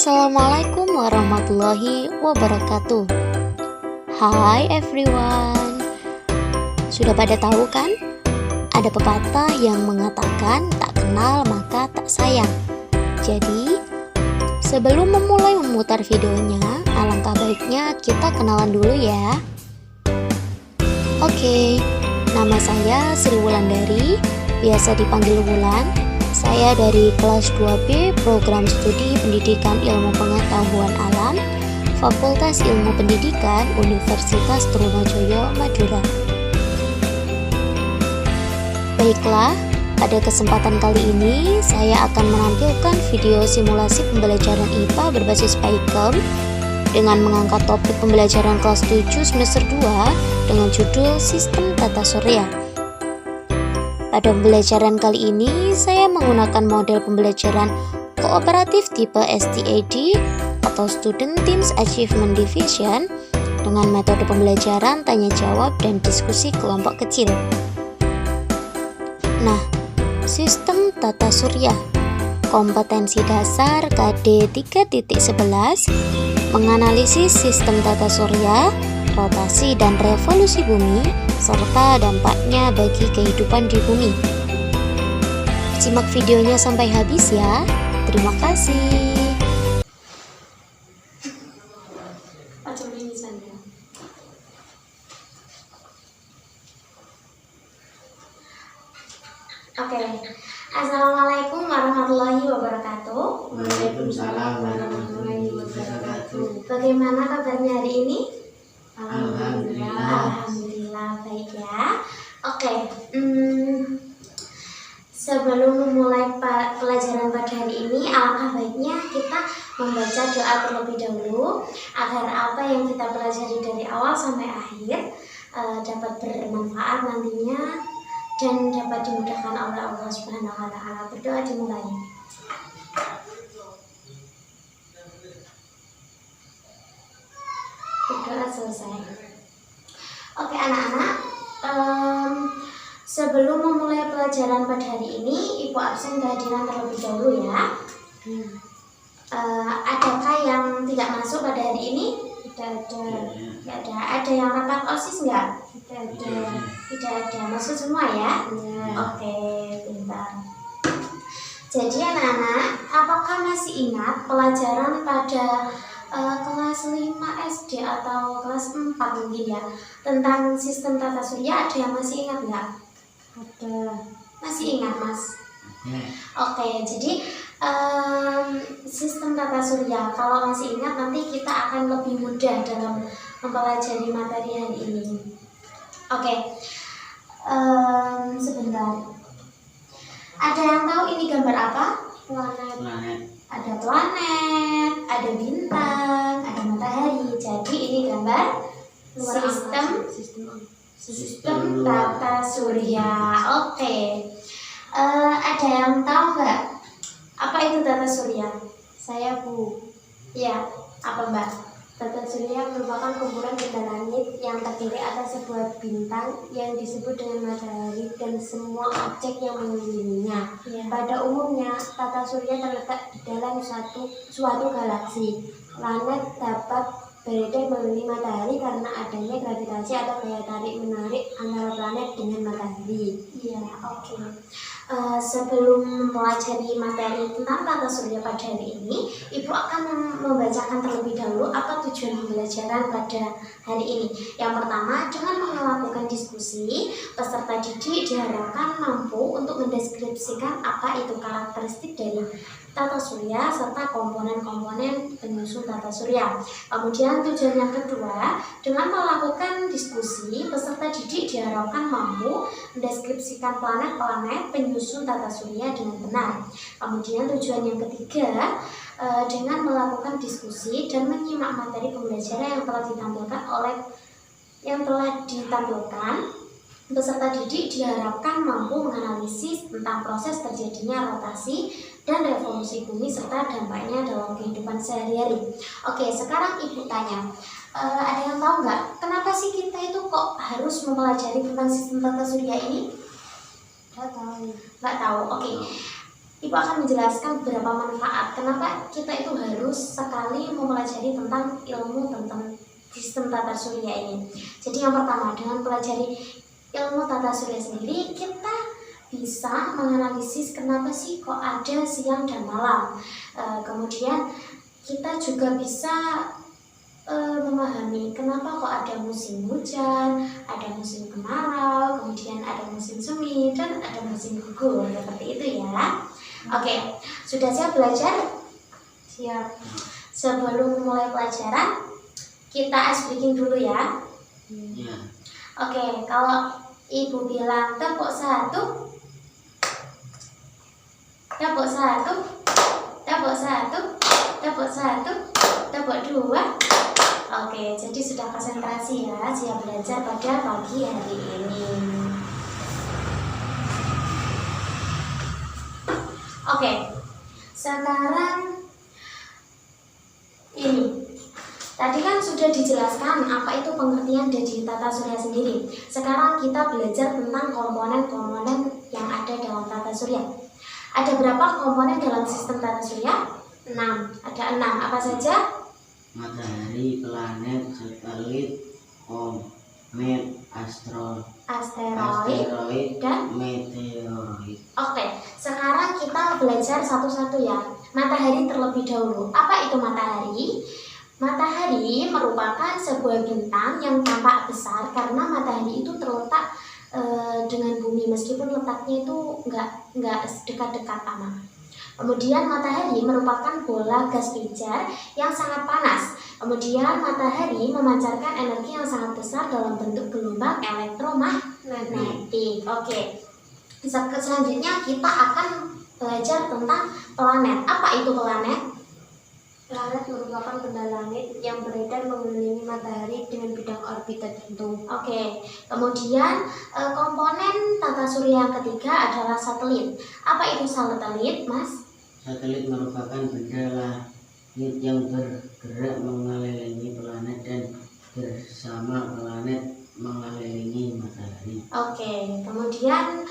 Assalamualaikum warahmatullahi wabarakatuh. Hai everyone. Sudah pada tahu kan? Ada pepatah yang mengatakan tak kenal maka tak sayang. Jadi, sebelum memulai memutar videonya, alangkah baiknya kita kenalan dulu ya. Oke, nama saya Sri Wulandari, biasa dipanggil Wulan. Saya dari kelas 2B Program Studi Pendidikan Ilmu Pengetahuan Alam, Fakultas Ilmu Pendidikan Universitas Trunojoyo, Madura. Baiklah, pada kesempatan kali ini saya akan menampilkan video simulasi pembelajaran IPA berbasis PAIKEM dengan mengangkat topik pembelajaran kelas 7 semester 2 dengan judul Sistem Tata Surya. Pada pembelajaran kali ini, saya menggunakan model pembelajaran kooperatif tipe STAD atau Student Teams Achievement Division dengan metode pembelajaran tanya jawab dan diskusi kelompok kecil. Nah, sistem tata surya, kompetensi dasar KD 3.11, menganalisis sistem tata surya, rotasi dan revolusi bumi, serta dampaknya bagi kehidupan di bumi. Simak videonya sampai habis ya. Terima kasih. Oke, Assalamualaikum warahmatullahi wabarakatuh. Waalaikumsalam warahmatullahi wabarakatuh. Bagaimana kabarnya hari ini? Alhamdulillah. Alhamdulillah, baik ya. Oke, sebelum memulai pelajaran pada hari ini, alangkah baiknya kita membaca doa terlebih dahulu agar apa yang kita pelajari dari awal sampai akhir dapat bermanfaat nantinya dan dapat dimudahkan oleh Allah Subhanahu wa Ta'ala. Berdoa dimulai. Berdoa selesai. Oke anak-anak, sebelum memulai pelajaran pada hari ini, Ibu absen kehadiran terlebih dahulu ya. Adakah yang tidak masuk pada hari ini? Tidak ada. Ada yang rapat OSIS enggak? Tidak ada. Masuk semua ya? Oke, pintar. Jadi anak-anak, apakah masih ingat pelajaran pada kelas 5 SD atau kelas 4 mungkin ya, tentang sistem tata surya? Ada yang masih ingat nggak? Ada. Masih ingat Mas? Oke, jadi sistem tata surya, kalau masih ingat nanti kita akan lebih mudah dalam mempelajari materi hari ini. Oke, sebentar. Ada yang tahu ini gambar apa? Planet. Ada planet, ada bintang, ada matahari. Jadi ini gambar sistem tata surya. Oke. Ada yang tahu nggak apa itu tata surya? Saya Bu. Ya, apa Mbak? Tata surya merupakan kumpulan benda langit yang terdiri atas sebuah bintang yang disebut dengan matahari dan semua objek yang mengelilinginya. Pada umumnya, tata surya terletak di dalam suatu galaksi. Planet dapat berada mengelilingi matahari karena adanya gravitasi atau daya tarik menarik antara planet dengan matahari. Iya, oke. Sebelum mempelajari materi tentang tata surya pada hari ini, Ibu akan membacakan terlebih dahulu apa tujuan pembelajaran pada hari ini. Yang pertama, dengan melakukan diskusi, peserta didik diharapkan mampu untuk mendeskripsikan apa itu karakteristik dari tata surya serta komponen-komponen penyusun tata surya. Kemudian tujuan yang kedua, dengan melakukan diskusi, peserta didik diharapkan mampu mendeskripsikan planet-planet penyusun tata surya dengan benar. Kemudian tujuan yang ketiga, dengan melakukan diskusi dan menyimak materi pembelajaran yang telah ditampilkan, peserta didik diharapkan mampu menganalisis tentang proses terjadinya rotasi dan revolusi bumi serta dampaknya dalam kehidupan sehari-hari. Oke, sekarang Ibu tanya, ada yang tahu nggak kenapa sih kita itu kok harus mempelajari tentang sistem tata surya ini? Nggak tahu. Oke. Ibu akan menjelaskan beberapa manfaat kenapa kita itu harus sekali mempelajari tentang ilmu tentang sistem tata surya ini. Jadi yang pertama, dengan pelajari ilmu tata surya sendiri, kita bisa menganalisis kenapa sih kok ada siang dan malam. Kemudian kita juga bisa memahami kenapa kok ada musim hujan, ada musim kemarau, kemudian ada musim semi, dan ada musim gugur, seperti itu ya. Oke, sudah siap belajar? Siap. Sebelum mulai pelajaran, kita ice breaking dulu ya. Ya. Oke, kalau ibu bilang tepuk satu, tepuk satu, tepuk satu, tepuk satu, tepuk dua. Oke, jadi sudah konsentrasi ya, siap belajar pada pagi hari ini. Oke, sekarang ini tadi kan sudah dijelaskan apa itu pengertian dari tata surya sendiri. Sekarang kita belajar tentang komponen-komponen yang ada dalam tata surya. Ada berapa komponen dalam sistem tata surya? 6. Ada 6. Apa saja? Matahari, planet, satelit, komet, asteroid, dan meteoroid. Oke, sekarang kita belajar satu-satu ya. Matahari terlebih dahulu. Apa itu matahari? Matahari merupakan sebuah bintang yang tampak besar karena matahari itu terletak dengan bumi, meskipun letaknya itu nggak dekat-dekat amat. Kemudian matahari merupakan bola gas pijar yang sangat panas. Kemudian matahari memancarkan energi yang sangat besar dalam bentuk gelombang elektromagnetik. Oke. Selanjutnya kita akan belajar tentang planet. Apa itu planet? Planet merupakan benda langit yang beredar mengelilingi matahari dengan bidang orbit tertentu. Oke. Kemudian komponen tata surya yang ketiga adalah satelit. Apa itu satelit, Mas? Satelit merupakan benda langit yang bergerak mengelilingi planet dan bersama planet mengelilingi matahari. Oke, kemudian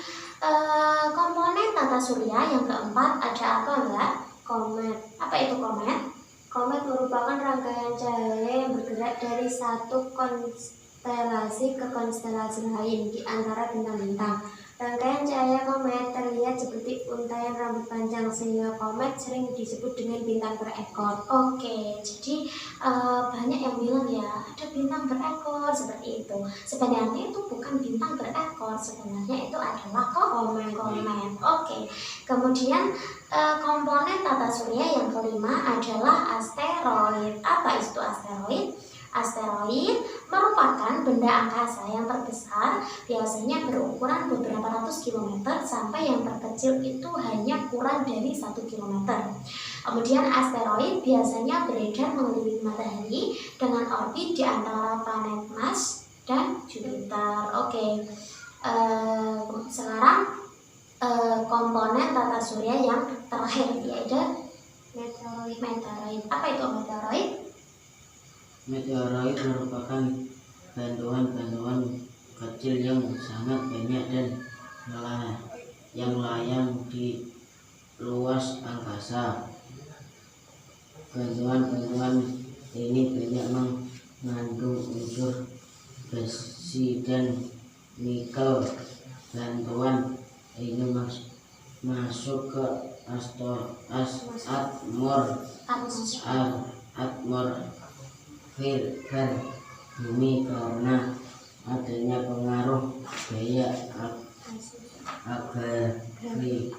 komponen tata surya yang keempat ada apa enggak? Komet. Apa itu komet? Komet merupakan rangkaian cahaya yang bergerak dari satu konstelasi ke konstelasi lain di antara bintang-bintang. Rangkaian cahaya komet terlihat seperti untaian rambut panjang, sehingga komet sering disebut dengan bintang berekor. Oke, jadi banyak yang bilang ya ada bintang berekor seperti itu. Sebenarnya itu bukan bintang berekor, sebenarnya itu adalah komet. Oke, kemudian komponen tata surya yang kelima adalah asteroid. Apa itu asteroid? Asteroid merupakan benda angkasa yang terbesar, biasanya berukuran beberapa ratus kilometer sampai yang terkecil itu hanya kurang dari 1 kilometer. Kemudian asteroid biasanya beredar mengelilingi matahari dengan orbit di antara planet Mars dan Jupiter. Oke, sekarang komponen tata surya yang terakhir yaitu meteoroid. Apa itu meteoroid? Meteoroid merupakan bantuan kecil yang sangat banyak dan yang layang di luas angkasa. Bantuan ini banyak mengandung unsur besi dan nikel. Bantuan ini masuk ke atmosfer bumi karena adanya pengaruh gaya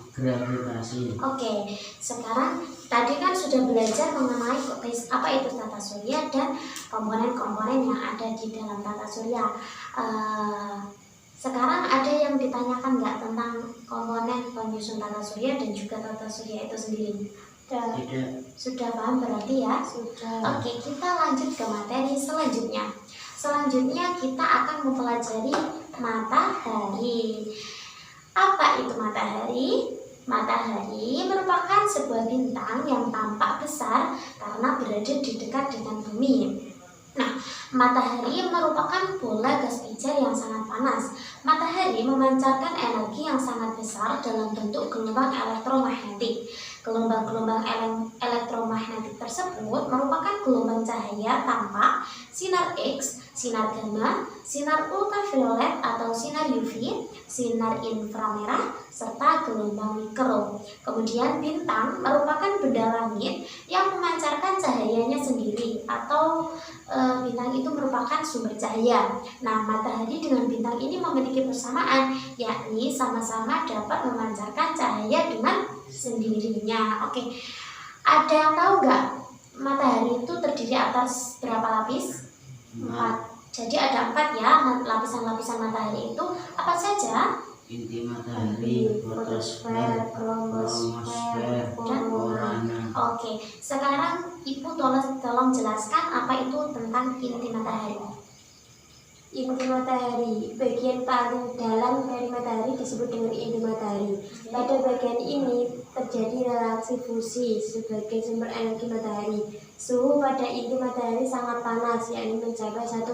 gravitasi. Oke, sekarang tadi kan sudah belajar mengenai apa itu tata surya dan komponen-komponen yang ada di dalam tata surya. Sekarang ada yang ditanyakan nggak tentang komponen penyusun tata surya dan juga tata surya itu sendiri? Tidak. Sudah paham berarti ya? Sudah. Oke, kita lanjut ke materi selanjutnya. Selanjutnya kita akan mempelajari matahari. Apa itu matahari? Matahari merupakan sebuah bintang yang tampak besar karena berada di dekat dengan bumi. Nah, Matahari merupakan bola gas pijar yang sangat panas. Matahari memancarkan energi yang sangat besar dalam bentuk gelombang elektromagnetik. Gelombang-gelombang elektromagnetik tersebut merupakan gelombang cahaya tampak, sinar X, sinar gamma, sinar ultraviolet atau sinar UV, sinar inframerah, serta gelombang mikro. Kemudian bintang merupakan benda langit yang memancarkan cahayanya sendiri atau bintang itu merupakan sumber cahaya. Nah, matahari dengan bintang ini memiliki persamaan, yakni sama-sama dapat memancarkan cahaya dengan sendirinya. Oke, ada yang tahu nggak matahari itu terdiri atas berapa lapis? 4. Jadi ada 4 ya lapisan-lapisan matahari itu apa saja? Inti matahari, fotosfer, kromosfer, dan korona. Oke, sekarang Ibu tolong jelaskan apa itu tentang inti matahari. Inti matahari, bagian paling dalam dari matahari disebut dengan inti matahari. Pada bagian ini terjadi reaksi fusi sebagai sumber energi matahari. Suhu pada inti matahari sangat panas, yakni mencapai 1,5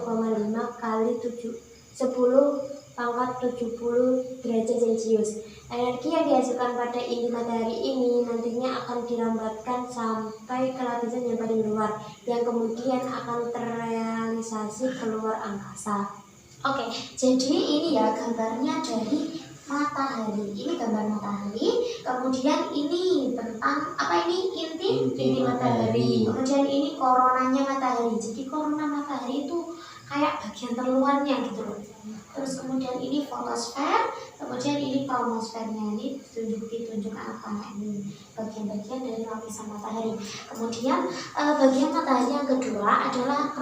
kali 10⁻70 derajat Celcius. Energi yang dihasilkan pada inti matahari ini nantinya akan dilambatkan sampai ke lapisan yang paling luar, yang kemudian akan terrealisasi keluar angkasa. Oke, jadi ini ya gambarnya dari matahari. Ini gambar matahari. Kemudian ini tentang apa ini? Inti matahari. Kemudian ini coronanya matahari. Jadi corona matahari itu kayak bagian terluarnya gitu loh. Terus kemudian ini fotosfer, kemudian ini kromosfernya, ini ditunjuk anak-anak ini bagian-bagian dari lapisan matahari. Kemudian bagian matahari yang kedua adalah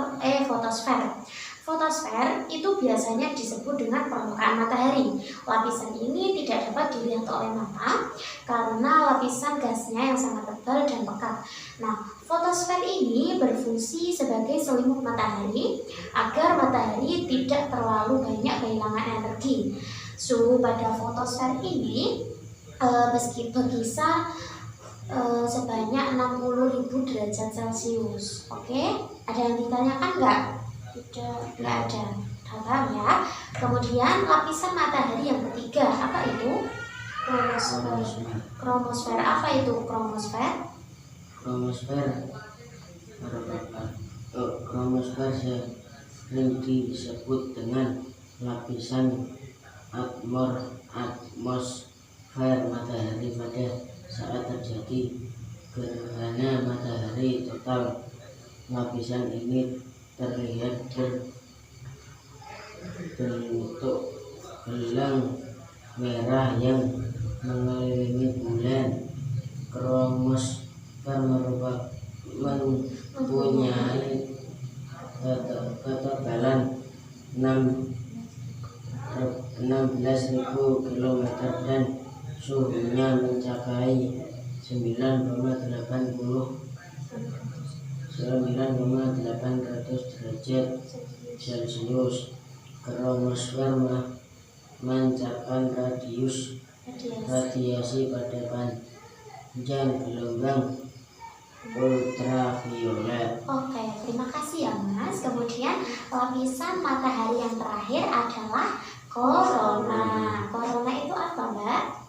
fotosfer. Fotosfer itu biasanya disebut dengan permukaan matahari. Lapisan ini tidak dapat dilihat oleh mata karena lapisan gasnya yang sangat tebal dan pekat. Nah, fotosfer ini berfungsi sebagai selimut matahari agar matahari tidak terlalu banyak kehilangan energi. Suhu pada fotosfer ini meski berkisar sebanyak 60.000 derajat Celcius. Oke, ada yang ditanyakan nggak? Tidak ada. Paham ya? Kemudian lapisan matahari yang ketiga apa itu? Kromosfer. Apa itu kromosfer? Kromosfer sering disebut dengan lapisan atmosfer matahari pada saat terjadi gerhana matahari total. Lapisan ini terlihat berbentuk gelang merah yang mengelilingi bulan. Kromosfer mempunyai ketebalan 16.000 km dan suhunya mencapai 9,800 derajat Celcius. Kromosfer memancarkan radiasi pada panjang gelombang ultraviolet. Oke, terima kasih ya Mas. Kemudian lapisan matahari yang terakhir adalah korona. Korona itu apa Mbak?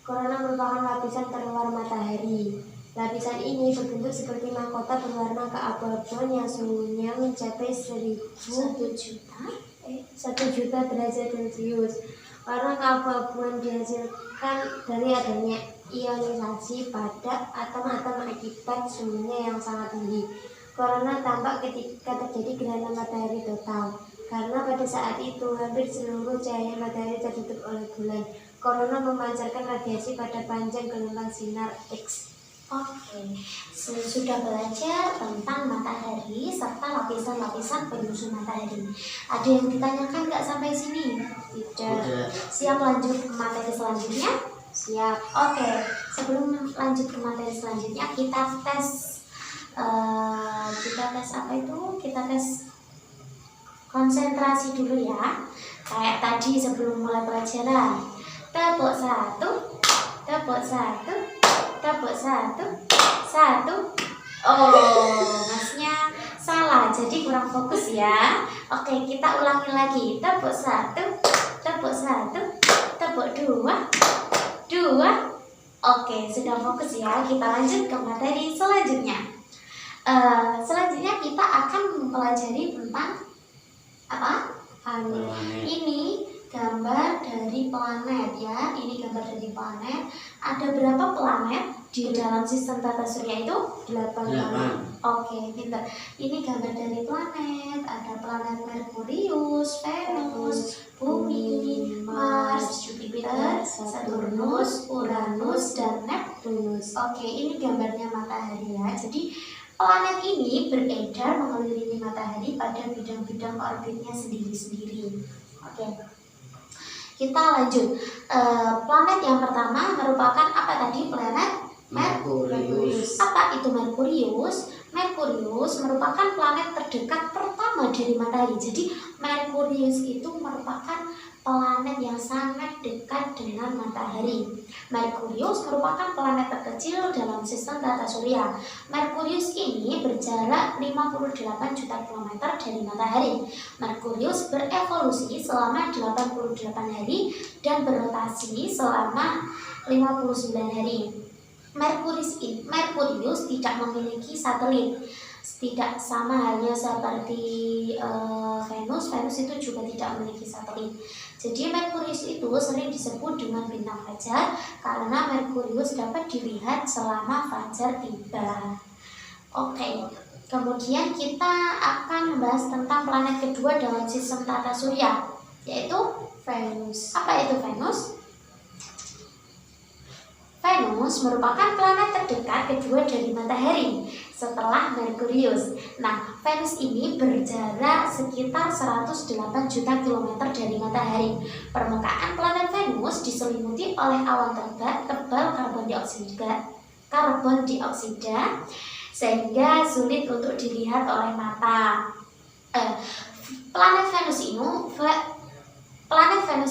Korona merupakan lapisan terluar matahari. Lapisan ini berbentuk seperti mahkota berwarna keabu-abuan yang suhunya mencapai 1 juta derajat Celcius. Warna keabu-abuan dihasilkan dari adanya ionisasi pada atom-atom akibat suhunya yang sangat tinggi. Korona tampak ketika terjadi gerhana matahari total, karena pada saat itu hampir seluruh cahaya matahari tertutup oleh bulan. Korona memancarkan radiasi pada panjang gelombang sinar X. Oke, sudah belajar tentang matahari serta lapisan-lapisan penyusun matahari. Ada yang ditanyakan nggak sampai sini? Tidak. Siap lanjut ke materi selanjutnya? Siap. Oke, sebelum lanjut ke materi selanjutnya kita tes apa itu? Kita tes konsentrasi dulu ya. Kayak tadi sebelum mulai pelajaran. Tepuk 1, tepuk 1, tepuk 1, 1. Oh, masnya salah jadi kurang fokus ya. Oke, kita ulangi lagi. Tepuk 1, tepuk 1, tepuk 2, 2. Oke, sudah fokus ya. Kita lanjut ke materi selanjutnya. Selanjutnya kita akan mempelajari tentang apa? Planet. Ini gambar dari planet ya. Ini gambar dari planet. Ada berapa planet di dalam sistem tata surya itu? 8 8. Oke, pintar. Ini gambar dari planet. Ada planet Merkurius, Venus, Bumi, Mars, Jupiter, Saturnus, Uranus, dan Neptunus. Oke, ini gambarnya matahari ya. Jadi planet ini beredar mengelilingi matahari pada bidang-bidang orbitnya sendiri-sendiri. Oke, kita lanjut. Planet yang pertama merupakan apa tadi? Planet Merkurius. Apa itu Merkurius? Merkurius merupakan planet terdekat pertama dari matahari. Jadi Merkurius itu merupakan planet yang sangat dekat dengan matahari. Merkurius merupakan planet terkecil dalam sistem tata surya. Merkurius ini berjarak 58 juta kilometer dari matahari. Merkurius berevolusi selama 88 hari dan berotasi selama 59 hari. Merkurius tidak memiliki satelit. Tidak sama halnya seperti Venus. Venus itu juga tidak memiliki satelit. Jadi Merkurius itu sering disebut dengan bintang fajar karena Merkurius dapat dilihat selama fajar tiba. Oke, kemudian kita akan membahas tentang planet kedua dalam sistem tata surya, yaitu Venus. Apa itu Venus? Venus merupakan planet terdekat kedua dari matahari setelah Merkurius. Nah, Venus ini berjarak sekitar 108 juta kilometer dari matahari. Permukaan planet Venus diselimuti oleh awan tebal karbon dioksida sehingga sulit untuk dilihat oleh mata. Planet Venus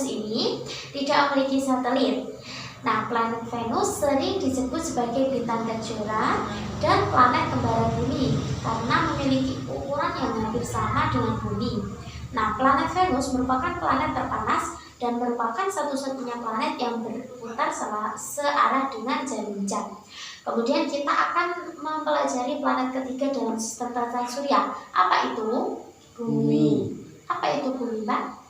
ini tidak memiliki satelit. Nah, planet Venus sering disebut sebagai bintang kejora dan planet kembaran bumi karena memiliki ukuran yang hampir sama dengan bumi. Nah, planet Venus merupakan planet terpanas dan merupakan satu-satunya planet yang berputar searah dengan jarum jam. Kemudian kita akan mempelajari planet ketiga dalam sistem tata surya. Apa itu? Bumi. Apa itu bumi, Mbak?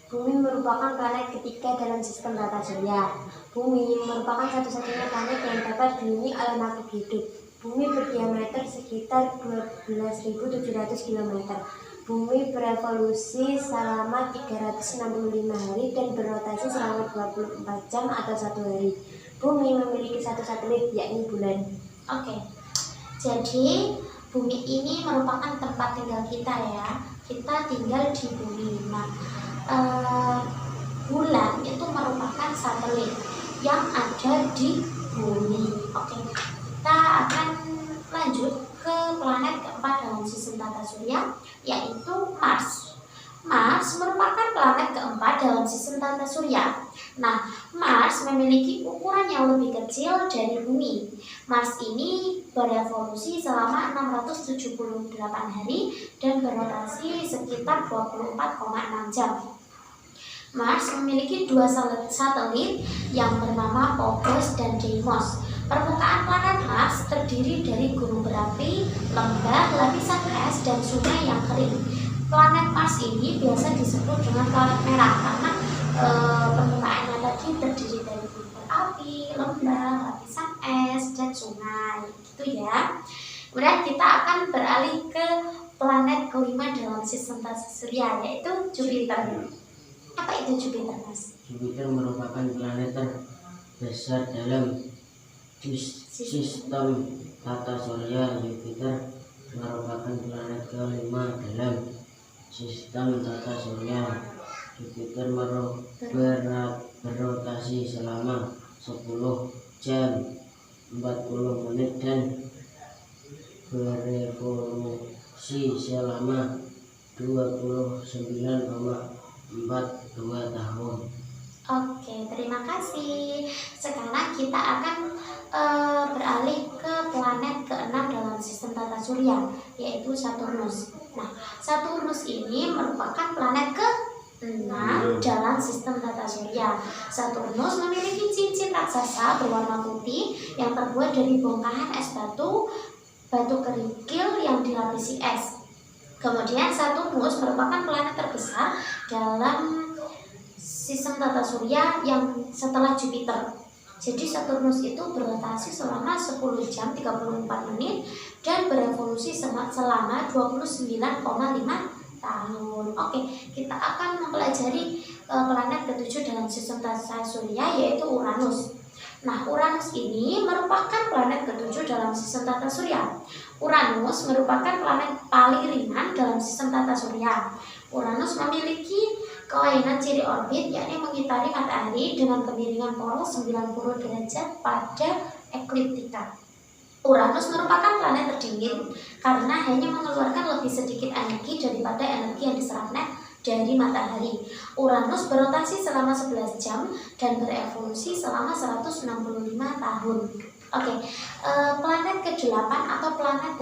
Bumi merupakan planet ketiga dalam sistem tata surya. Bumi merupakan satu-satunya planet yang dapat dihuni oleh makhluk hidup. Bumi berdiameter sekitar 12.700 km. Bumi berevolusi selama 365 hari dan berotasi selama 24 jam atau 1 hari. Bumi memiliki satu satelit, yakni bulan. Oke, jadi bumi ini merupakan tempat tinggal kita ya. Kita tinggal di bumi. Nah, bulan itu merupakan satelit yang ada di bumi. Oke, kita akan lanjut ke planet keempat dalam sistem tata surya, yaitu Mars. Mars merupakan planet keempat dalam sistem tata surya. Nah, Mars memiliki ukuran yang lebih kecil dari bumi. Mars ini berevolusi selama 678 hari dan berotasi sekitar 24,6 jam. Mars memiliki 2 satelit yang bernama Phobos dan Deimos. Permukaan planet Mars terdiri dari gunung berapi, lembah, lapisan es, dan sungai yang kering. Planet Mars ini biasa disebut dengan planet merah karena permukaannya tadi terdiri dari gunung berapi, lembah, lapisan es, dan sungai. Gitu ya. Kemudian kita akan beralih ke planet kelima dalam sistem tata surya, yaitu Jupiter. Apa itu Jupiter, Mas? Jupiter merupakan planet terbesar dalam sistem tata surya. Jupiter merupakan planet kelima dalam sistem tata surya. Jupiter berotasi selama 10 jam 40 menit dan berevolusi selama 29,42 tahun. Oke, terima kasih. Sekarang kita akan beralih ke planet ke-6 dalam sistem tata surya, yaitu Saturnus. Nah, Saturnus ini merupakan planet ke-6 dalam sistem tata surya. Saturnus memiliki cincin raksasa berwarna putih yang terbuat dari bongkahan es batu kerikil yang dilapisi es. Kemudian Saturnus merupakan planet terbesar dalam sistem tata surya yang setelah Jupiter. Jadi Saturnus itu berotasi selama 10 jam 34 menit dan berevolusi selama 29,5 tahun. Oke, kita akan mempelajari planet ketujuh dalam sistem tata surya, yaitu Uranus. Nah, Uranus ini merupakan planet ketujuh dalam sistem tata surya. Uranus merupakan planet paling ringan dalam sistem tata surya. Uranus memiliki kelainan ciri orbit, yakni mengitari matahari dengan kemiringan poros 90 derajat pada ekliptika. Uranus merupakan planet terdingin karena hanya mengeluarkan lebih sedikit energi daripada energi yang diserapnya dari matahari. Uranus berotasi selama 11 jam dan berevolusi selama 165 tahun. Oke, planet ke-8 atau planet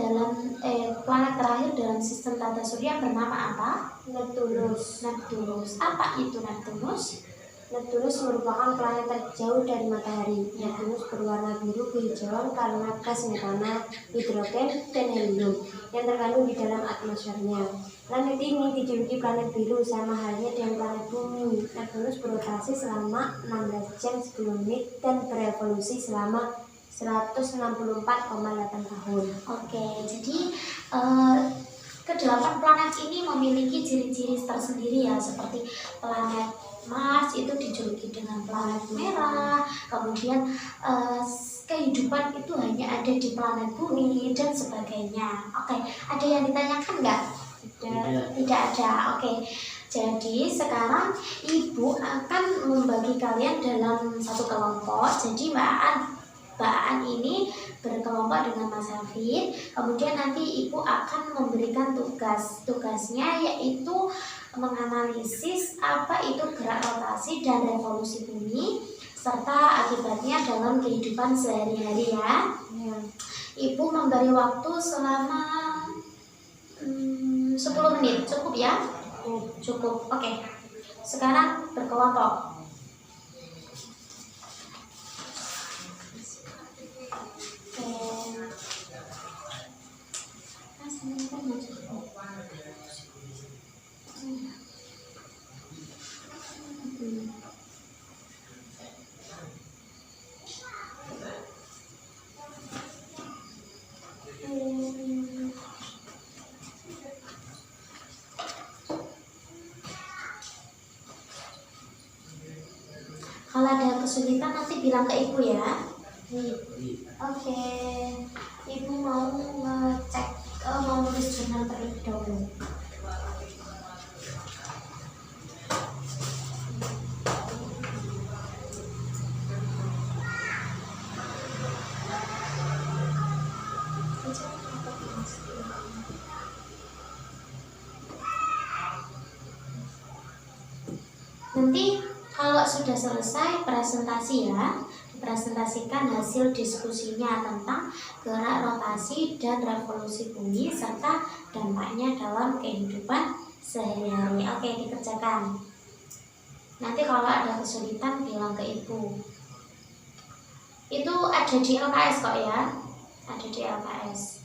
terakhir dalam sistem tata surya bernama apa? Neptunus. Neptunus. Apa itu Neptunus? Neptunus merupakan planet terjauh dari matahari. Neptunus berwarna biru kehijauan karena gas metana, hidrogen, dan helium yang terkandung di dalam atmosfernya. Planet ini dijuluki planet biru sama halnya dengan planet bumi. Neptunus berotasi selama 16 jam 10 menit dan berevolusi selama 164,8 tahun. Oke, jadi ke-8 planet ini memiliki ciri-ciri tersendiri ya, seperti planet Mars itu dijuluki dengan planet merah, kemudian kehidupan itu hanya ada di planet bumi dan sebagainya. Oke, ada yang ditanyakan nggak? Tidak ada. Oke, jadi sekarang Ibu akan membagi kalian dalam satu kelompok. Jadi Mbak An ini berkelompok dengan Mas Hafid. Kemudian nanti Ibu akan memberikan tugasnya yaitu menganalisis apa itu gerak rotasi dan revolusi bumi serta akibatnya dalam kehidupan sehari-hari ya. Ibu memberi waktu selama 10 menit, cukup ya? Cukup. Oke. Sekarang berkelompok. Kalau ada kesulitan nanti bilang ke Ibu ya. Oke. Ibu mau ngecek, mau nulis jurnal terlebih dahulu. Nanti kalau sudah selesai presentasi ya, dipresentasikan hasil diskusinya tentang gerak rotasi dan revolusi bumi serta dampaknya dalam kehidupan sehari-hari. Oke, dikerjakan. Nanti kalau ada kesulitan bilang ke Ibu. Itu ada di LKS kok ya, ada di LKS.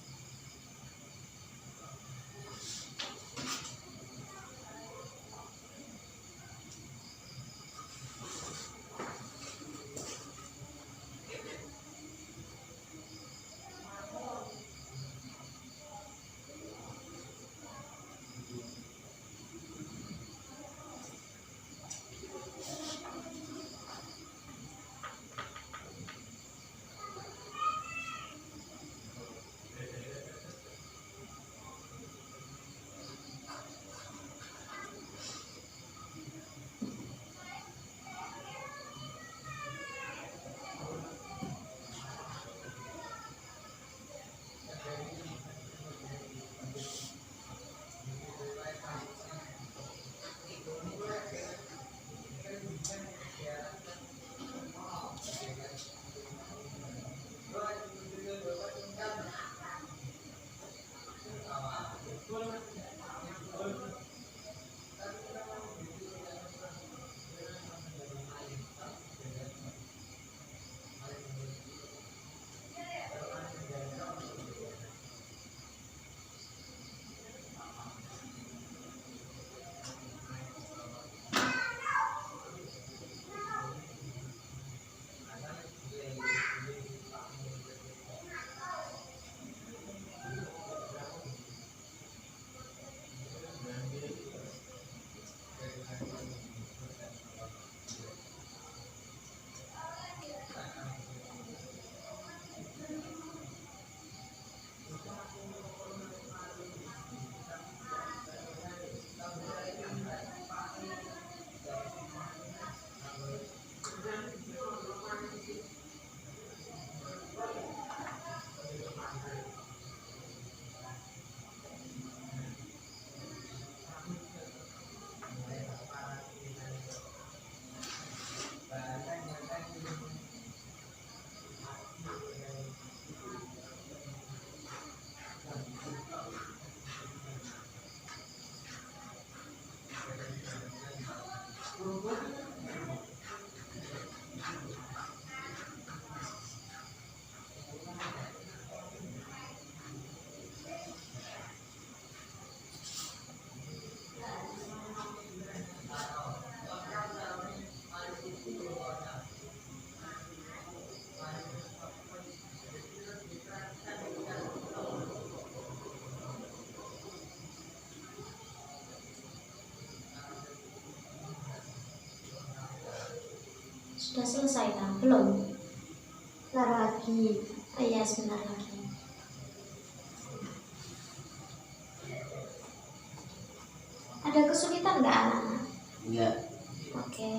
Sudah selesai kan? Belum? Bentar lagi. Oh iya, sebentar lagi. Ada kesulitan nggak anak-anak? Enggak. Oke.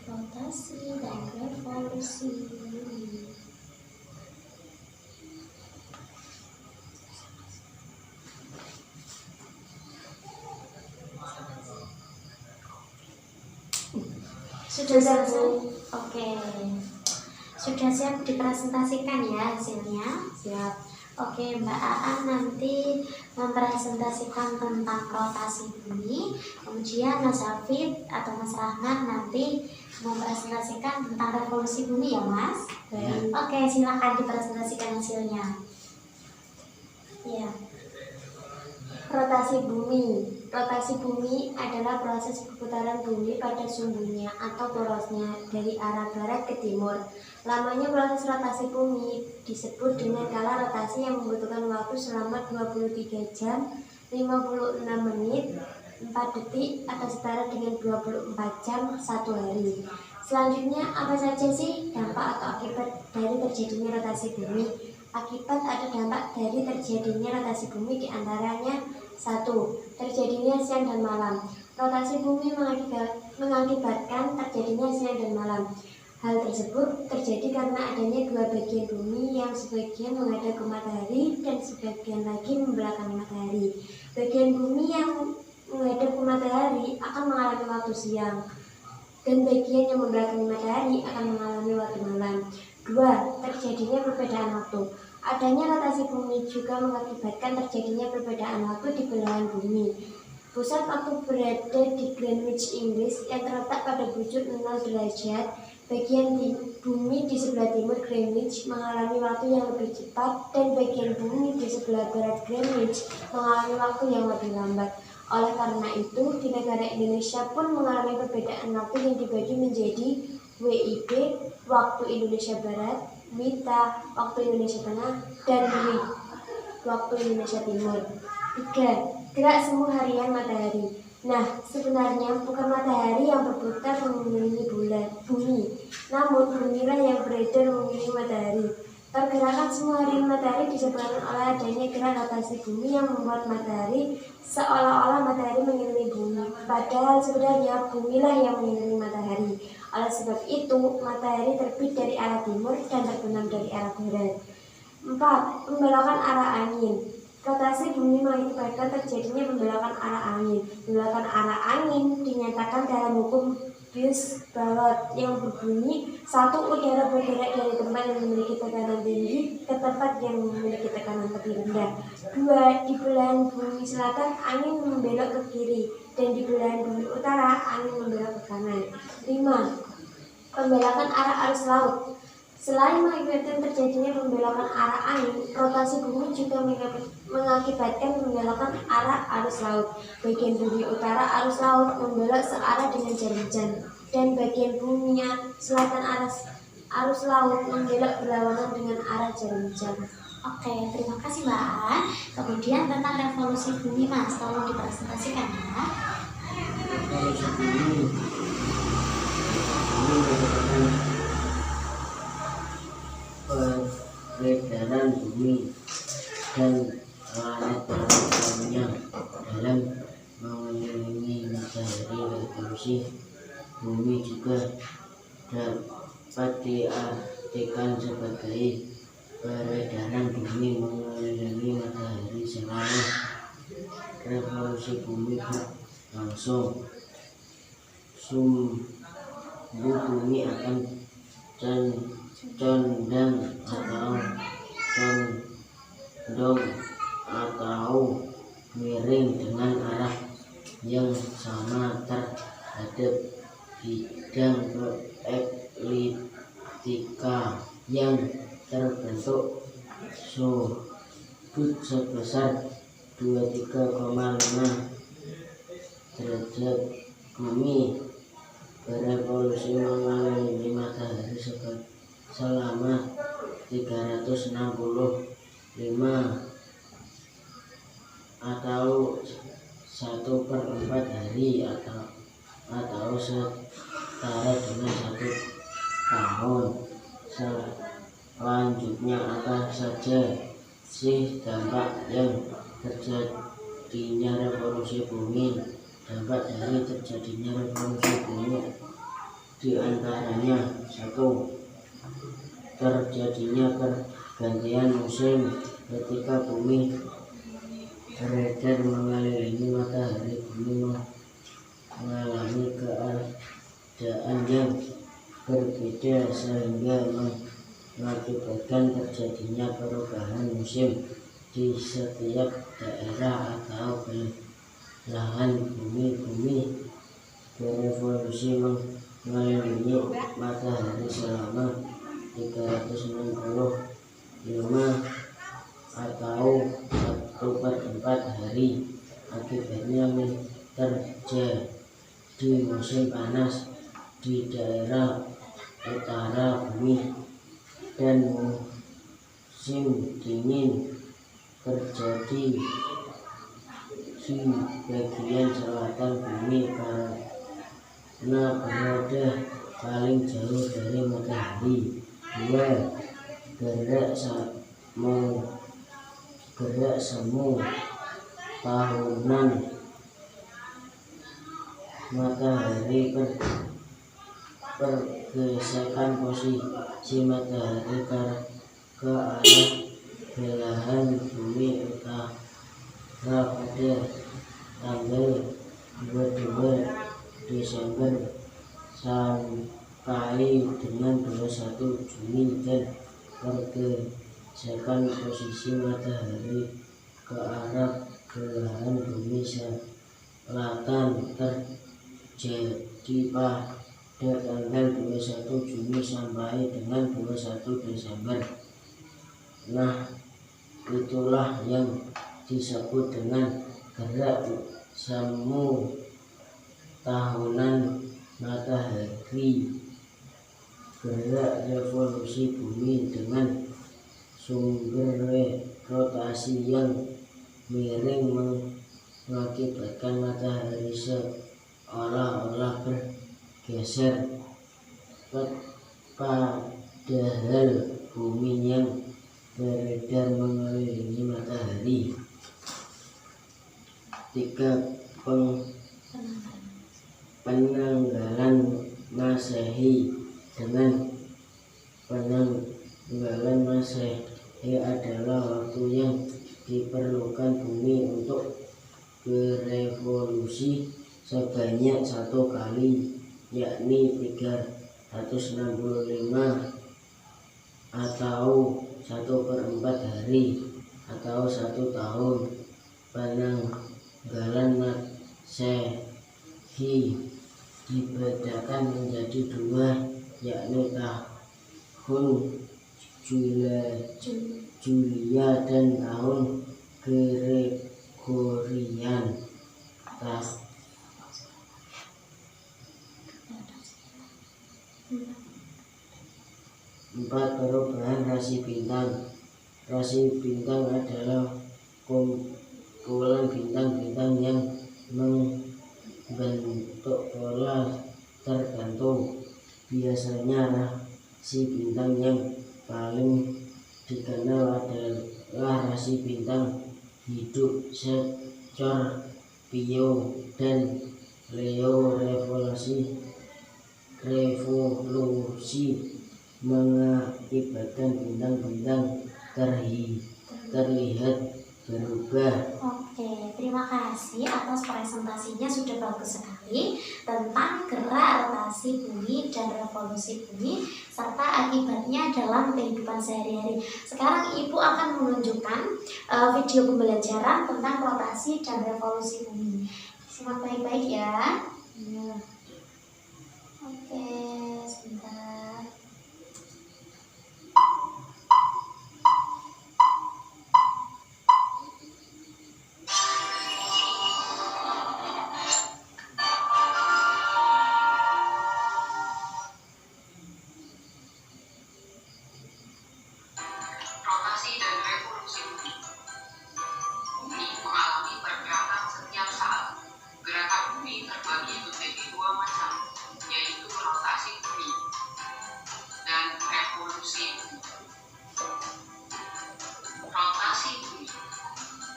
Rotasi dan revolusi. Sudah selesai? Oke. Sudah siap dipresentasikan ya hasilnya? Siap. Oke, Mbak Aan nanti mempresentasikan tentang rotasi bumi. Kemudian Mas Hafid atau Mas Rahman nanti mempresentasikan tentang revolusi bumi ya, Mas? Ya. Oke, silakan dipresentasikan hasilnya. Ya. Rotasi bumi. Rotasi bumi adalah proses perputaran bumi pada sumbunya atau porosnya dari arah barat ke timur. Lamanya proses rotasi bumi disebut dengan kala rotasi yang membutuhkan waktu selama 23 jam, 56 menit, 4 detik atau setara dengan 24 jam 1 hari. Selanjutnya, apa saja sih dampak atau akibat dari terjadinya rotasi bumi? Akibat atau dampak dari terjadinya rotasi bumi diantaranya 1. Terjadinya siang dan malam. Rotasi bumi mengakibatkan terjadinya siang dan malam. Hal tersebut terjadi karena adanya dua bagian bumi yang sebagian menghadap ke matahari dan sebagian lagi membelakangi matahari. Bagian bumi yang menghadap ke matahari akan mengalami waktu siang dan bagian yang membelakangi matahari akan mengalami waktu malam. 2. Terjadinya perbedaan waktu. Adanya rotasi bumi juga mengakibatkan terjadinya perbedaan waktu di belahan bumi. Pusat waktu berada di Greenwich, Inggris yang terletak pada bujur 0 derajat. Bagian bumi di sebelah timur Greenwich mengalami waktu yang lebih cepat dan bagian bumi di sebelah barat Greenwich mengalami waktu yang lebih lambat. Oleh karena itu, di negara Indonesia pun mengalami perbedaan waktu yang dibagi menjadi WIB, waktu Indonesia Barat, WITA, waktu Indonesia Tengah, dan WIB, waktu Indonesia Timur. 3. Gerak semu harian matahari. Nah, sebenarnya bukan matahari yang berputar mengelilingi bumi, namun bumilah yang beredar mengelilingi matahari. Pergerakan semu harian matahari disebabkan oleh adanya gerak rotasi bumi yang membuat matahari seolah-olah matahari mengelilingi bumi. Padahal sebenarnya bumilah yang mengelilingi matahari. Oleh sebab itu, matahari terbit dari arah timur dan terbenam dari arah barat. 4. Pembelokan arah angin. Rotasi bumi mengakibatkan terjadinya pembelokan arah angin. Pembelokan arah angin dinyatakan dalam hukum Bush-Ballot yang berbunyi 1. Udara bergerak dari tempat yang memiliki tekanan tinggi ke tempat yang memiliki tekanan lebih rendah. 2. Di belahan bumi selatan angin membelok ke kiri dan di belahan bumi utara angin membelok ke kanan. 5. Pembelokan arah arus laut. Selain mengakibatkan terjadinya pembelokan arah angin, rotasi bumi juga mengakibatkan pembelokan arah arus laut. Bagian bumi utara arus laut membelok searah dengan jarum jam, dan bagian bumi selatan arus laut membelok berlawanan dengan arah jarum jam. Oke, terima kasih Mbak An. Kemudian tentang revolusi bumi Mas, tolong dipresentasikan ya. Revolusi bumi merupakan peredaran bumi dan planet-planet lainnya dalam mengelilingi matahari. Revolusi bumi juga dapat diartikan sebagai peredaran bumi mengelilingi matahari. Selama revolusi bumi berlangsung, sumbu bumi akan condong atau miring dengan arah yang sama terhadap bidang ekliptika yang terbentuk sudut sebesar 23,5 derajat. Bumi berevolusi mengelilingi matahari selama 365 atau 1/4 hari atau setara dengan 1 tahun. Selanjutnya, apa saja sih dampak yang terjadinya revolusi bumi? Dampak dari terjadinya revolusi bumi diantaranya: 1. Terjadinya pergantian musim. Ketika bumi beredar mengelilingi matahari, bumi mengalami keadaan yang berbeda sehingga mengakibatkan terjadinya perubahan musim di setiap daerah atau belahan bumi. Bumi berevolusi mengelilingi matahari selama 365 atau 1/4 hari. Akibatnya terjadi musim panas di daerah utara bumi dan musim dingin terjadi di bagian selatan bumi karena berada paling jauh dari matahari. 2. Gerak semu tahunan. Matahari pergesekan posisi matahari ke arah belahan bumi utara pada tanggal 22 Desember sampai dengan 21 Juni dan pergesekan posisi matahari ke arah belahan bumi selatan terjadi pada tanggal 21 Juni sampai dengan 21 Desember. Nah, itulah yang disebut dengan gerak semu tahunan matahari. Gerak revolusi bumi dengan sumber rotasi yang miring mengakibatkan matahari seolah-olah bergeser, padahal bumi yang beredar mengelilingi matahari. 3. Penanggalan Masehi. Dengan penanggalan Masehi adalah waktu yang diperlukan bumi untuk berevolusi sebanyak 1 kali, yakni 365 atau 1/4 hari atau 1 tahun. Penanggalan Masehi dibedakan menjadi 2, yakni tahun Julia dan tahun Gregorian. 4. Perubahan rasi bintang. rasi bintang adalah kumpulan bintang-bintang yang membentuk pola tertentu. Biasanya rasi bintang yang paling dikenal adalah rasi bintang hidup Scorpio dan Leo. Revolusi mengakibatkan bintang-bintang terlihat berubah. Oke, terima kasih atas presentasinya, sudah bagus sekali tentang gerak rotasi bumi dan revolusi bumi serta akibatnya dalam kehidupan sehari-hari. Sekarang Ibu akan menunjukkan video pembelajaran tentang rotasi dan revolusi bumi. Simak baik-baik ya. Oke, sebentar. Rotasi dan revolusi bumi. Bumi mengalami pergerakan setiap saat. Gerakan bumi terbagi menjadi dua macam, yaitu rotasi bumi dan revolusi bumi. Rotasi bumi.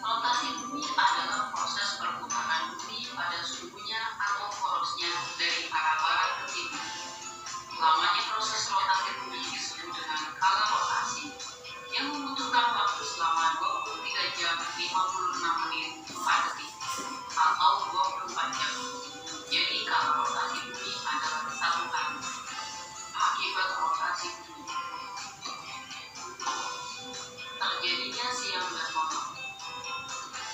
Rotasi bumi adalah proses perputaran bumi pada suhunya atau porosnya dari arah barat ke timur. Lamanya proses rotasi bumi disebut dengan kala rotasi, yang membutuhkan waktu selama 23 jam 56 menit 4 detik atau 24 jam. Jadi kalau rotasi bumi adalah 1 kali. Akibat rotasi bumi, terjadinya siang dan malam.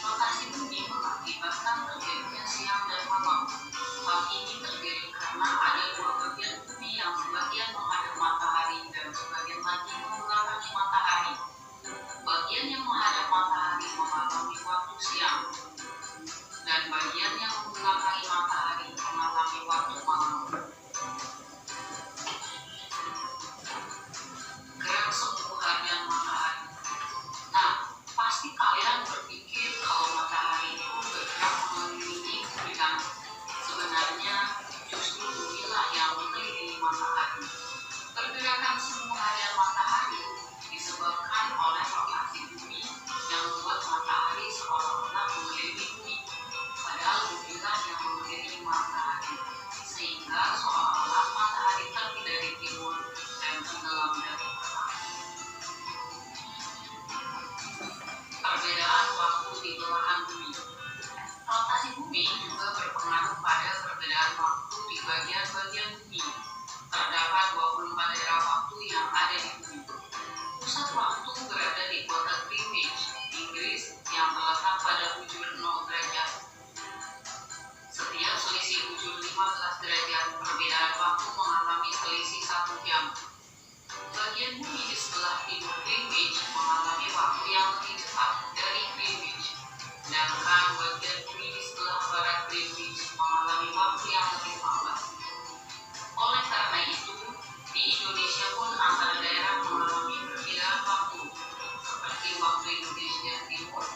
Rotasi bumi mengakibatkan terjadinya siang dan malam. Hal ini terjadi karena ada dua bagian bumi yang sebagian menghadap matahari dan sebagian lagi membelakangi matahari. Bagian yang menghadap matahari mengalami waktu siang, dan bagian yang membelakangi matahari mengalami waktu malam. Gerak semu harian matahari. Nah, pasti kalian berpikir kalau matahari itu bergerak mengelilingi bumi kan? Sebenarnya justru bumilah yang mengelilingi matahari. Pergerakan semu harian matahari disebabkan oleh rotasi bumi yang membuat matahari seolah-olah mengelilingi bumi, padahal bumilah yang mengelilingi matahari, sehingga seolah-olah matahari terbit dari timur dan tenggelam dari barat. Perbedaan waktu di belahan bumi. Rotasi bumi juga berpengaruh pada perbedaan waktu di bagian-bagian bumi. Terdapat 24 daerah waktu yang ada di bumi. Pusat waktu berada di kota Greenwich, Inggris, yang terletak pada bujur 0 derajat. Setiap selisih bujur 15 derajat, perbedaan waktu mengalami selisih 1 jam. Bagian bumi di sebelah timur Greenwich mengalami waktu yang lebih cepat dari Greenwich, sedangkan bagian bumi di sebelah barat Greenwich mengalami waktu yang lebih lambat. Oleh karena itu, di Indonesia pun antara daerah mengalami perbedaan waktu, seperti waktu Indonesia Timur,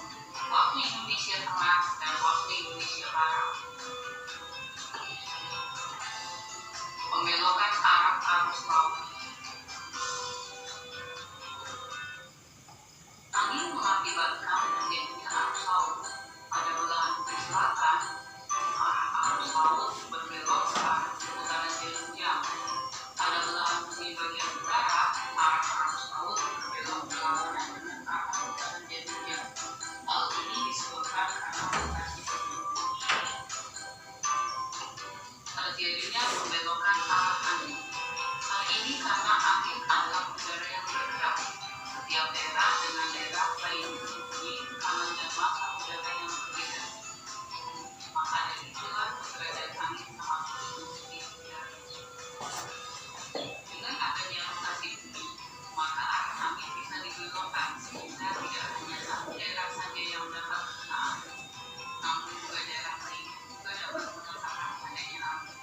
waktu Indonesia Tengah, dan waktu Indonesia Barat. Pembelokan arah arus laut. Angin mengakibatkan terjadinya arus laut. Pada belahan bumi selatan, arah arus laut berbelok ke arah seputaran jarum jam. Pada belahan bumi bagian utara, arah arus laut berbelok berlawanan dengan arah seputaran jarum jam. Hal ini disebabkan karena rotasi bumi. Terjadinya pembelokan arah angin. Hal ini karena angin adalah udara yang bergerak. Setiap daerah dengan daerah lain mempunyai tekanan dan massa udara yang berbeda. Maka dari itulah derajat angin sangat berfungsi udara. Dengan adanya rotasi bumi, maka arah angin bisa dibelokkan sehingga tidak hanya satu daerah saja yang dapat terkena angin, namun juga daerah lain juga dapat merasakan adanya angin.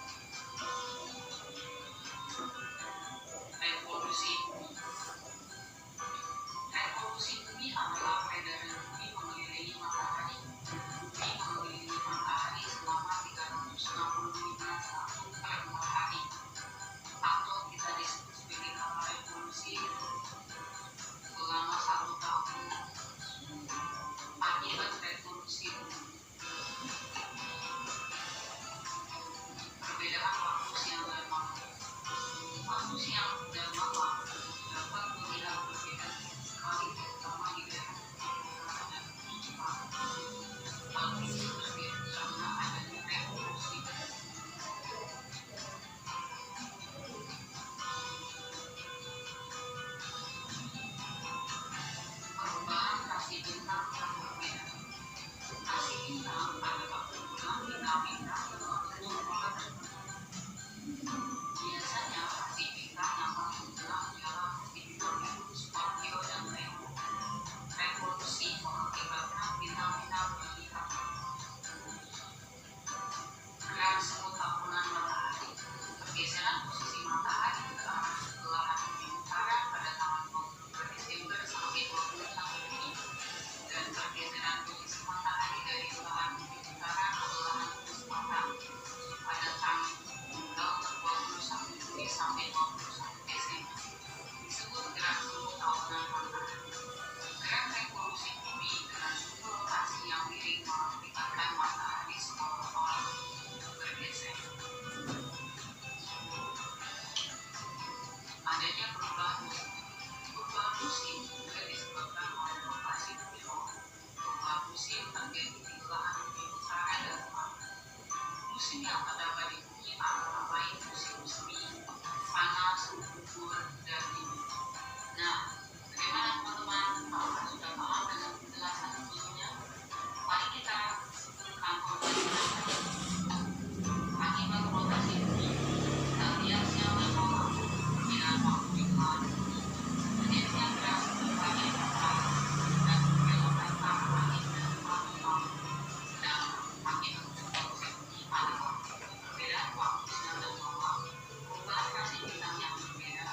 Revolusi bumi. Revolusi bumi musim yang terdapat di bumi antara lain musim semi, panas, gugur, dan dingin. Nah, bagaimana teman-teman? Apakah sudah paham dengan penjelasan sebelumnya? Mari kita mengkonfirmasi. Akibat rotasi bumi, setiap siang dan malam, dengan waktu di bulan bumi, terjadinya gerak berbagai macam dan berbelokkan arah angin dan arah laut. Dan akibat rotasi bumi adalah perbedaan waktu siang dan malam, perubahan fase bintang yang berbeda,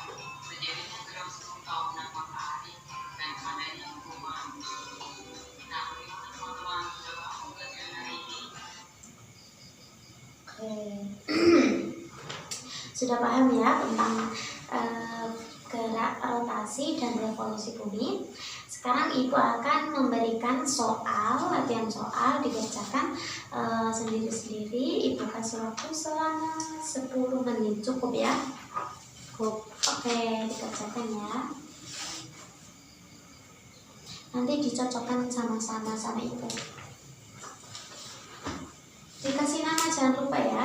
terjadinya gerak seluruh tahunan matahari, dan adanya perubahan musim. Nah, bagaimana teman-teman sudah paham pelajaran hari ini? Sudah paham ya tentang gerak rotasi dan revolusi bumi. Sekarang Ibu akan memberikan latihan soal dikerjakan sendiri-sendiri. Ibu kasih waktu selama 10 menit, cukup ya? Cukup. Oke, dikerjakan ya. Nanti dicocokkan sama-sama sama Ibu. Dikasih nama jangan lupa ya.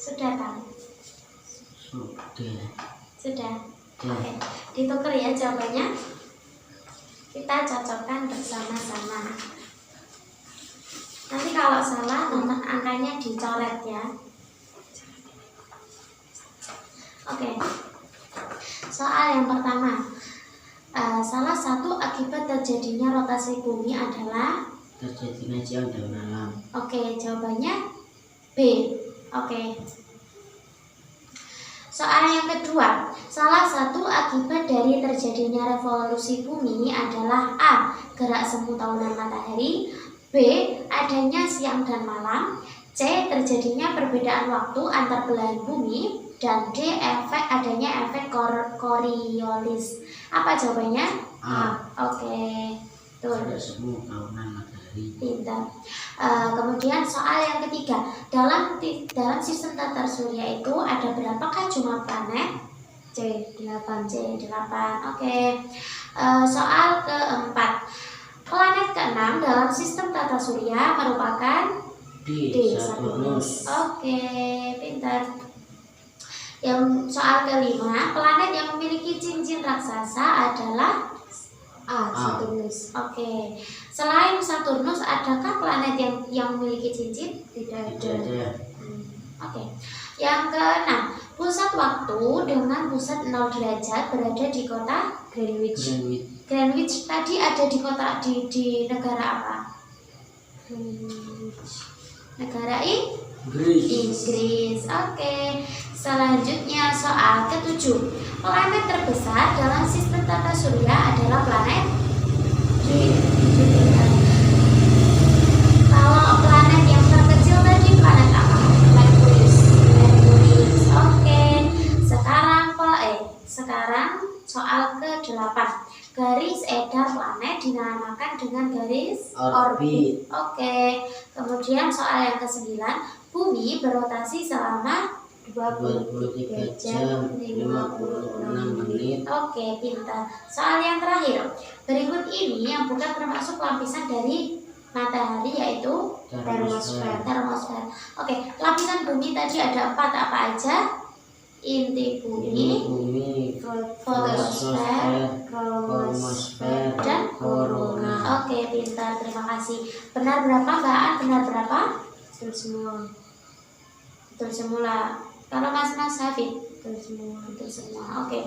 Sudah kan? Sudah. Oke, ditukar ya jawabannya. Kita cocokkan bersama-sama. Nanti kalau salah nomor angkanya dicoret ya. Oke. Soal yang pertama. Salah satu akibat terjadinya rotasi bumi adalah terjadinya siang dan malam. Oke, jawabannya B. Oke. Soal yang kedua, salah satu akibat dari terjadinya revolusi bumi adalah A. Gerak semu tahunan matahari, B. Adanya siang dan malam, C. Terjadinya perbedaan waktu antar belahan bumi, dan D. Adanya efek Coriolis. Apa jawabannya? A. Oke, betul. Gerak semu tahunan matahari. Pintar. Kemudian soal yang ketiga, dalam sistem tata surya itu ada berapakah jumlah planet? C8. C8. Oke. Soal keempat, planet keenam dalam sistem tata surya merupakan D. Saturnus. Oke, pintar. Yang soal kelima, planet yang memiliki cincin raksasa adalah A. Saturnus. Oke. Selain Saturnus, adakah planet yang memiliki cincin? Tidak Tidak ada. ada. Oke. Yang keenam, pusat waktu dengan pusat 0 derajat berada di kota Greenwich. Greenwich. Greenwich. Tadi ada di kota di negara apa? Greenwich. Negara Greece. Inggris. Oke. Selanjutnya soal ketujuh, planet terbesar dalam sistem tata surya adalah planet Jupiter. Kalau planet yang terkecil tadi planet apa? Merkurius. Oke. Sekarang soal ke-8. Garis edar planet dinamakan dengan garis Orbit. Oke. Kemudian soal yang ke-9, bumi berotasi selama 23 jam 56 menit. Oke, pintar. Soal yang terakhir, berikut ini yang bukan termasuk lapisan dari matahari yaitu termosfer. Oke, lapisan bumi tadi ada 4 apa aja? Inti bumi, fotosfer, kromosfer, dan korona. Oke, pintar. Terima kasih. Benar berapa, Mbak An? Benar berapa? Betul semua. Betul semula. Kalau Mas Hafid? Betul semua. Betul semua. Oke.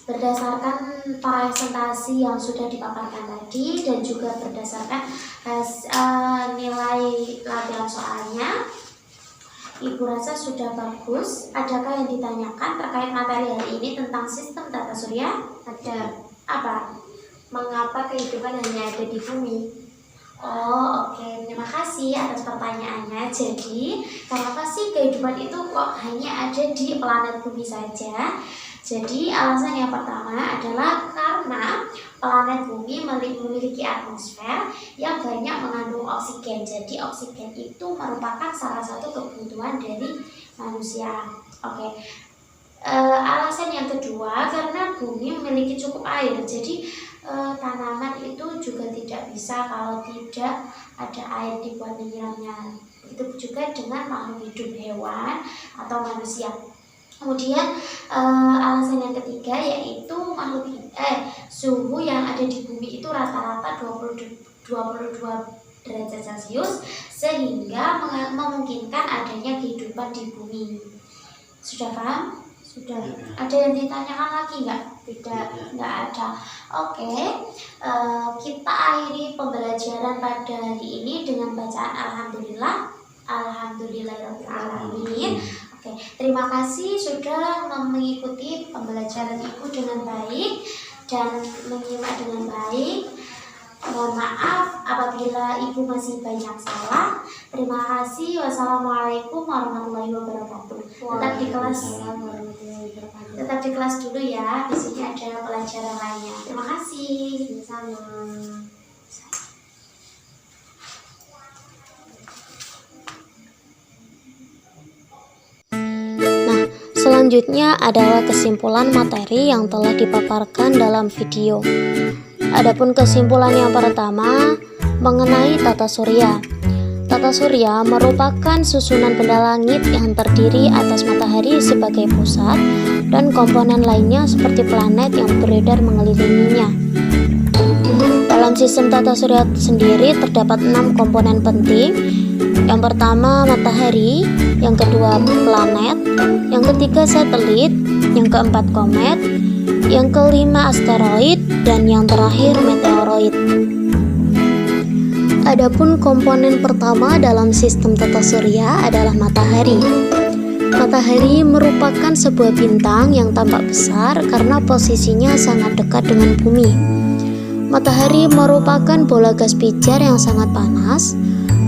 Berdasarkan presentasi yang sudah dipaparkan tadi dan juga berdasarkan nilai latihan soalnya, Ibu rasa sudah bagus. Adakah yang ditanyakan terkait materi hari ini tentang sistem tata surya? Ada. Apa? Mengapa kehidupan hanya ada di bumi? Oh, oke. Terima kasih atas pertanyaannya. Jadi, kenapa sih kehidupan itu kok hanya ada di planet bumi saja? Jadi, alasan yang pertama adalah karena planet bumi memiliki atmosfer yang banyak mengandung oksigen. Jadi, oksigen itu merupakan salah satu kebutuhan dari manusia. Oke. Alasan yang kedua, karena bumi memiliki cukup air. Jadi, tanaman itu juga tidak bisa kalau tidak ada air dibuat menyiramnya. Begitu juga dengan makhluk hidup, hewan atau manusia. Kemudian alasan yang ketiga yaitu suhu yang ada di bumi itu rata-rata 22 derajat Celcius sehingga memungkinkan adanya kehidupan di bumi. Sudah paham? Sudah. Ada yang ditanyakan lagi nggak? Tidak, nggak ada. Oke, kita akhiri pembelajaran pada hari ini dengan bacaan Alhamdulillah. Alhamdulillahirrahmanirrahim. Oke, terima kasih sudah mengikuti pembelajaran Ibu dengan baik dan menyimak dengan baik. Mohon maaf apabila Ibu masih banyak salah. Terima kasih. Wassalamualaikum warahmatullahi wabarakatuh. Tetap di kelas dulu ya. Di sini ada pelajaran lainnya. Terima kasih. Sama. Selanjutnya adalah kesimpulan materi yang telah dipaparkan dalam video. Adapun kesimpulan yang pertama mengenai tata surya. Tata surya merupakan susunan benda langit yang terdiri atas matahari sebagai pusat dan komponen lainnya seperti planet yang beredar mengelilinginya. Dalam sistem tata surya sendiri terdapat 6 komponen penting. Yang pertama matahari, yang kedua planet, yang ketiga satelit, yang keempat komet, yang kelima asteroid, dan yang terakhir meteoroid. Adapun komponen pertama dalam sistem tata surya adalah matahari. Matahari merupakan sebuah bintang yang tampak besar karena posisinya sangat dekat dengan bumi. Matahari merupakan bola gas pijar yang sangat panas.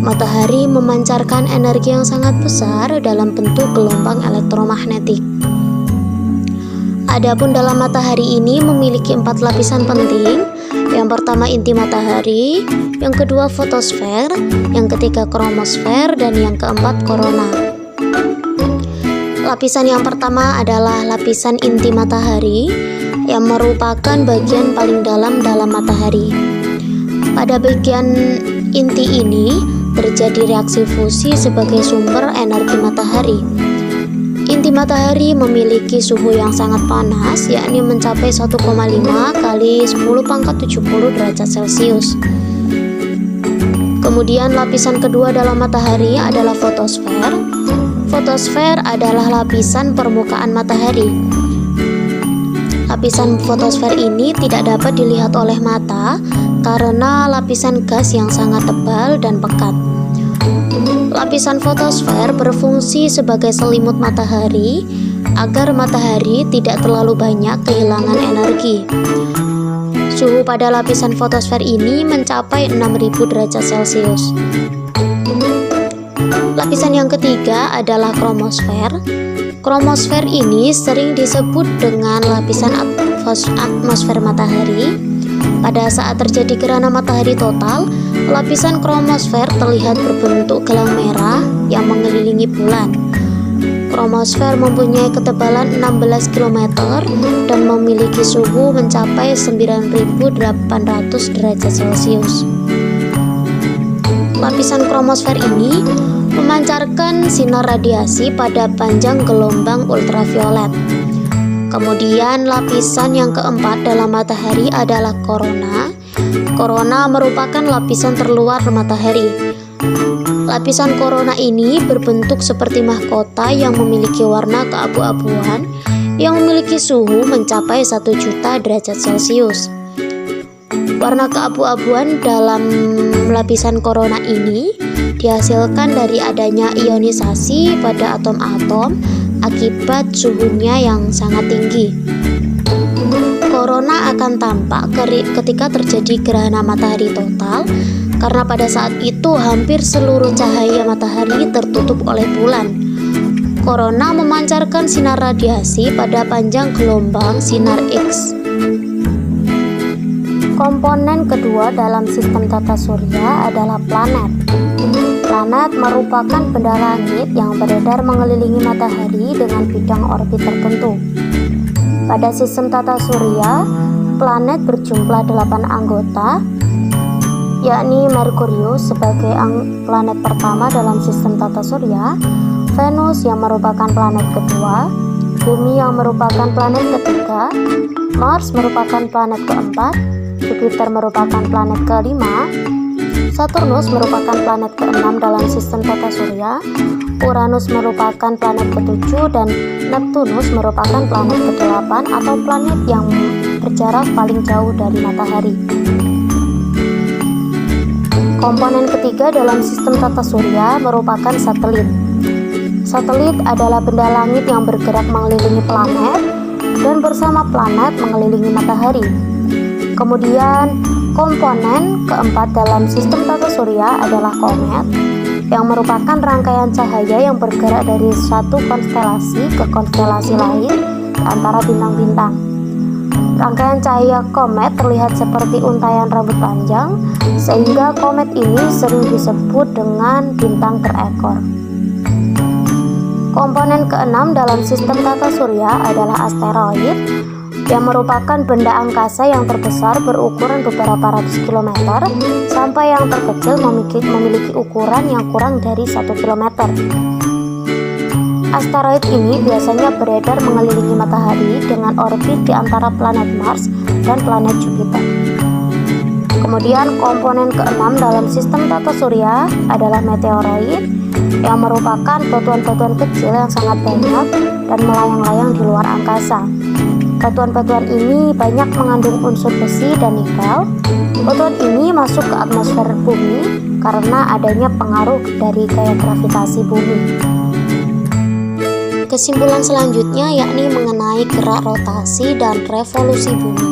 Matahari memancarkan energi yang sangat besar dalam bentuk gelombang elektromagnetik. Adapun dalam matahari ini memiliki 4 lapisan penting. Yang pertama inti matahari, yang kedua fotosfer, yang ketiga kromosfer, dan yang keempat korona. Lapisan yang pertama adalah lapisan inti matahari yang merupakan bagian paling dalam matahari. Pada bagian inti ini terjadi reaksi fusi sebagai sumber energi matahari. Inti matahari memiliki suhu yang sangat panas, yakni mencapai 1,5 kali 10⁻70 derajat Celcius. Kemudian lapisan kedua dalam matahari adalah fotosfer. Fotosfer adalah lapisan permukaan matahari. Lapisan fotosfer ini tidak dapat dilihat oleh mata karena lapisan gas yang sangat tebal dan pekat. Lapisan fotosfer berfungsi sebagai selimut matahari agar matahari tidak terlalu banyak kehilangan energi. Suhu pada lapisan fotosfer ini mencapai 6000 derajat Celcius. Lapisan yang ketiga adalah kromosfer. Kromosfer ini sering disebut dengan lapisan atmosfer matahari. Pada saat terjadi gerhana matahari total, lapisan kromosfer terlihat berbentuk gelang merah yang mengelilingi bulan. Kromosfer mempunyai ketebalan 16 km dan memiliki suhu mencapai 9800 derajat Celcius. Lapisan kromosfer ini memancarkan sinar radiasi pada panjang gelombang ultraviolet. Kemudian lapisan yang keempat dalam matahari adalah korona. Korona merupakan lapisan terluar matahari. Lapisan korona ini berbentuk seperti mahkota yang memiliki warna keabu-abuan yang memiliki suhu mencapai 1.000.000 derajat Celcius. Warna keabu-abuan dalam lapisan korona ini dihasilkan dari adanya ionisasi pada atom-atom akibat suhunya yang sangat tinggi. Korona akan tampak ketika terjadi gerhana matahari total karena pada saat itu hampir seluruh cahaya matahari tertutup oleh bulan. Korona memancarkan sinar radiasi pada panjang gelombang sinar X. Komponen kedua dalam sistem tata surya adalah planet. Planet merupakan benda langit yang beredar mengelilingi matahari dengan bidang orbit tertentu. Pada sistem tata surya, planet berjumlah 8 anggota, yakni Merkurius sebagai planet pertama dalam sistem tata surya, Venus yang merupakan planet kedua, Bumi yang merupakan planet ketiga, Mars merupakan planet keempat, Jupiter merupakan planet kelima, Saturnus merupakan planet keenam dalam sistem tata surya, Uranus merupakan planet ketujuh, dan Neptunus merupakan planet kedelapan atau planet yang berjarak paling jauh dari matahari. Komponen ketiga dalam sistem tata surya merupakan satelit. Satelit adalah benda langit yang bergerak mengelilingi planet dan bersama planet mengelilingi matahari. Kemudian komponen keempat dalam sistem tata surya adalah komet, yang merupakan rangkaian cahaya yang bergerak dari satu konstelasi ke konstelasi lain antara bintang-bintang. Rangkaian cahaya komet terlihat seperti untaian rambut panjang, sehingga komet ini sering disebut dengan bintang berekor. Komponen keenam dalam sistem tata surya adalah asteroid, yang merupakan benda angkasa yang terbesar berukuran beberapa ratus kilometer sampai yang terkecil memiliki ukuran yang kurang dari 1 kilometer. Asteroid ini biasanya beredar mengelilingi matahari dengan orbit di antara planet Mars dan planet Jupiter. Kemudian komponen keenam dalam sistem tata surya adalah meteoroid, yang merupakan batuan-batuan kecil yang sangat banyak dan melayang-layang di luar angkasa. Batuan-batuan ini banyak mengandung unsur besi dan nikel. Batuan ini masuk ke atmosfer bumi karena adanya pengaruh dari gaya gravitasi bumi. kesimpulan selanjutnya yakni mengenai gerak rotasi dan revolusi bumi.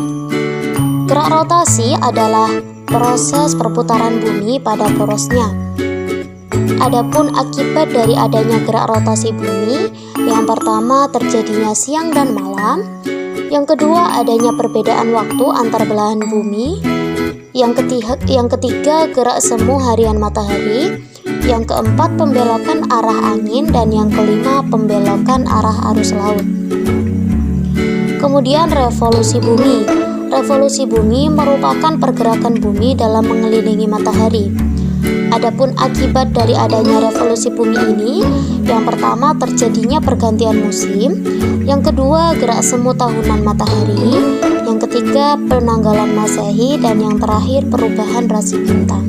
Gerak rotasi adalah proses perputaran bumi pada porosnya. Adapun akibat dari adanya gerak rotasi bumi, yang pertama terjadinya siang dan malam, yang kedua adanya perbedaan waktu antar belahan bumi, yang ketiga gerak semu harian matahari, yang keempat pembelokan arah angin, dan yang kelima pembelokan arah arus laut. Kemudian revolusi bumi. Revolusi bumi merupakan pergerakan bumi dalam mengelilingi matahari. Adapun akibat dari adanya revolusi bumi ini, yang pertama terjadinya pergantian musim, yang kedua gerak semu tahunan matahari, yang ketiga penanggalan Masehi, dan yang terakhir perubahan rasi bintang.